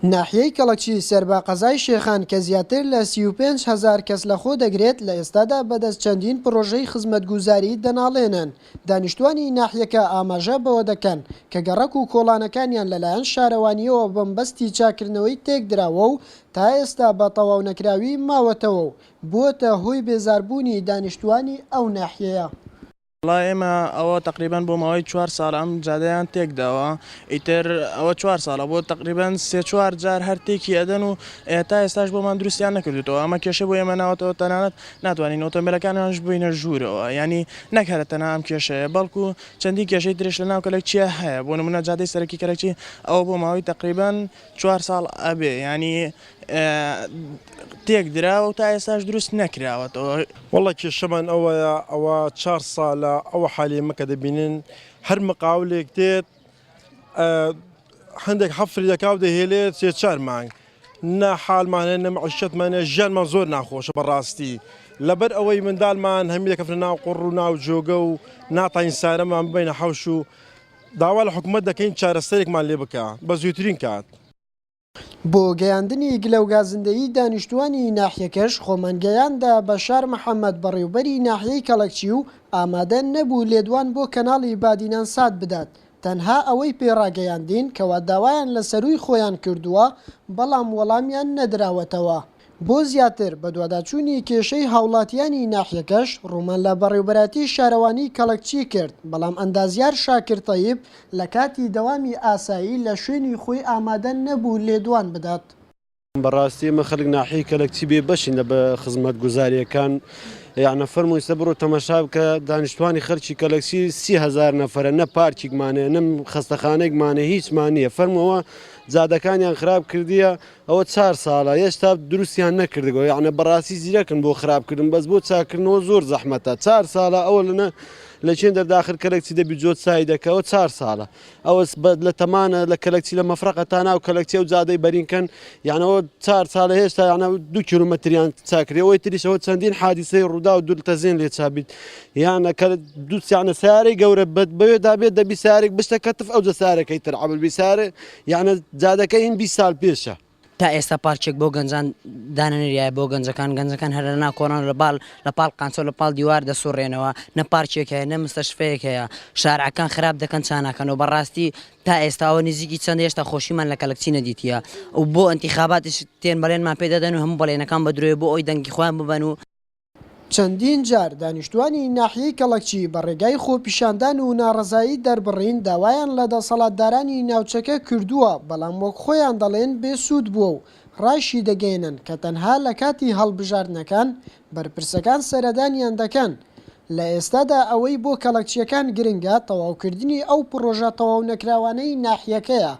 ناحیەی کەڵەکی سەرباقەزای شێخان کە زیاتر لە 35,000 کەس لەخۆ دەگرێت لە ئێستادا بەدەست چەندین پرۆژەی خزمەتگوزاری دەناڵێنن. دانیشتوانی ناحیەکە ئاماژە بەوە دەکەن کە گەڕەک و کۆڵانەکانیان لەلایەن شارەوانیەوە بەمبەستی چاکردنەوەی تێکدراوە و تا ئێستا بە تەواو نەکراوی ماوەتەوە و بووەتە هۆی بێزاربوونی دانیشتوانی ئەو ناحیەیە. والله ئێمە ئەوە تقریبان بۆ ماوەی 4 ساڵ ئەم جادەیان تێکداوە ئیتر ئەوە 4 ساڵە بۆ تقریبان 3-4 جار هەر تێکی ئەدەن و تا ئێستاش بۆمان دروستیان نەکردوێتەوە. ئەمە کێشە بۆ ئێمە ناوەتەوە تەنانەت ناتوانین ئۆتۆمبیلەکانیانش بووینە ژوورەوە، ینی نەکارە تەنها ئەم کێشەیە بەڵکو چەندی کێشەی ترش لە ناو کەلەکچیە هەیە. بۆ نمونە جادەی سەرەکی کەلەکچی ئەوە بۆ ماوەی تقریبان 4 ساڵ ئەبێ، ینی تێک دراوە و تا ئێستاش دروست نەکراوەتەوە. وەڵا کێشەمان ئەوەیە ئەوە 4 ساڵە ئەوە حالێمە کە دەبینن هەر مقاولێک دێت هەندێک حەفری دەکاو دەهێلێت 3-4 مانگ نە حالمانە نە معیشەتمانە ژیانمان زۆر ناخۆشە بەڕاستی لەبەر ئەوەی منداڵمان هەمی دەکەفرە ناو قوڕ و ناو جۆگە و ناتاین سارەمان ببینە حەوش و داوا لە حکوومەت دەکەین چارەسەرێکمان لێ بکە بە زووترین کات. بۆ گەیاندنی گلەوگازندەیی دانیشتوانی ناحیەکەش خۆمانگەیاندا بەشار محەممەد بەڕێوبەری ناحیەی کەڵەکچی و ئامادە نەبوو لێدوان بۆ کەناڵی بادینان سات بدات. تەنها ئەوەی پێڕاگەیاندین کەوا داوایان لە سەروی خۆیان کردووە بەڵام وەڵامیان نەدراوەتەوە. بۆ زیاتر بە دوواداچوونی کێشەی هاوڵاتیانی ناحیەکەش ڕوومان لە بەڕێوبەراتی شارەوانی کەڵەکچی کرد، بەڵام ئەندازیار شاکر تەیب لە کاتی دەوامی ئاسایی لە شوێنی خۆی ئامادە نەبوو لێدوان بدات. بەڕاستی ئێمە خەڵک ناحیەی کەلەکچی بێ بەشین لە بە خزمەتگوزاریەکان یعنە فەرمووی سە بڕۆ تەماشا بکە دانیشتوانی خەرکی کەلەکچی 30,000 نەفەرە، نە پارکێکمانەیە نەم خەستەخانەیەکمانە هیچمان نییە. فەرمەوە جادەکانیان خراپ کردیە ئەوە 4 ساڵە هێشتا دروستیان نەکردەوە، یعنە بەڕاستی زیرەکن بۆ خراپکردن بەس بۆ چاکردنەوە زۆر زەحمەتە. 4 ساڵە ئەوە لەنە لە چێن دەرداخر کەلەکچی دەبی جۆ چای دەکەەوە 4 ساڵە ئەوە لە تەمانە لە کەلەکچی لە مەفرەقە تا ناو کەلەکچی و جادەی بەرینکەن یانەوە 4 ساڵە هێشتا یانە 2 کیلومەتریان چاکرێەوەی تریشەوە چەندین حادیسەی ڕوودا و دوول تەزین لێ چابیت یانە دووسیانە سیارەی گەورە بەوێ دابێت دەبی سارێک بشتە کەتف ئەو جە سارەکەی تر عەبەلبی سارە یانە جادەکەی هین 20 ساڵ پێشە. تا ئێستا پارچێک بۆ گەنجان دانەنریایە بۆ گەنجەکان هەر لە ناو کۆڕان لە پاڵ قانچۆ لە پاڵ دیوار دەسوڕێنەوە، نە پارچێک هەیە نە مستەشفەیەک هەیە، شارعەکان خراپ دەکەن چاناکەنەوە. بەڕاستی تا ئێستاەوە نزیکی چەند هێشتا خۆشیمان لە کەلەکچی نەدیتیە و بۆ ئەنتیخاباتیش تێن بەڵێنمان پێ دەدەن و هەموو بەڵێنەکان بە درۆی بۆ ئەوی دەنگی خۆیان ببەن و چەندین جار دانیشتوانی ناحیەی کەڵەکچی بە ڕێگای خۆپیشاندان و ناڕەزایی دەربڕین داوایان لە دەسەڵاتدارانی ناوچەکە کردووە، بەڵام وەک خۆیان دەڵێن بێسوود بووە و ڕاشی دەگەێنن کە تەنها لە کاتی هەڵبژاردنەکان بەرپرسەکان سەردانیان دەکەن. لە ئێستادا ئەوەی بۆ کەڵەکچیەکان گرنگە تەواوکردنی ئەو پرۆژە تەواو نەکراوانەی ناحیەکەیە.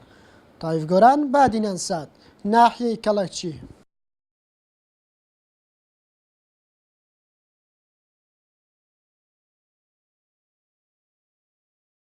تایف گۆران بادینان سات، ناحیەی کەڵەکچی.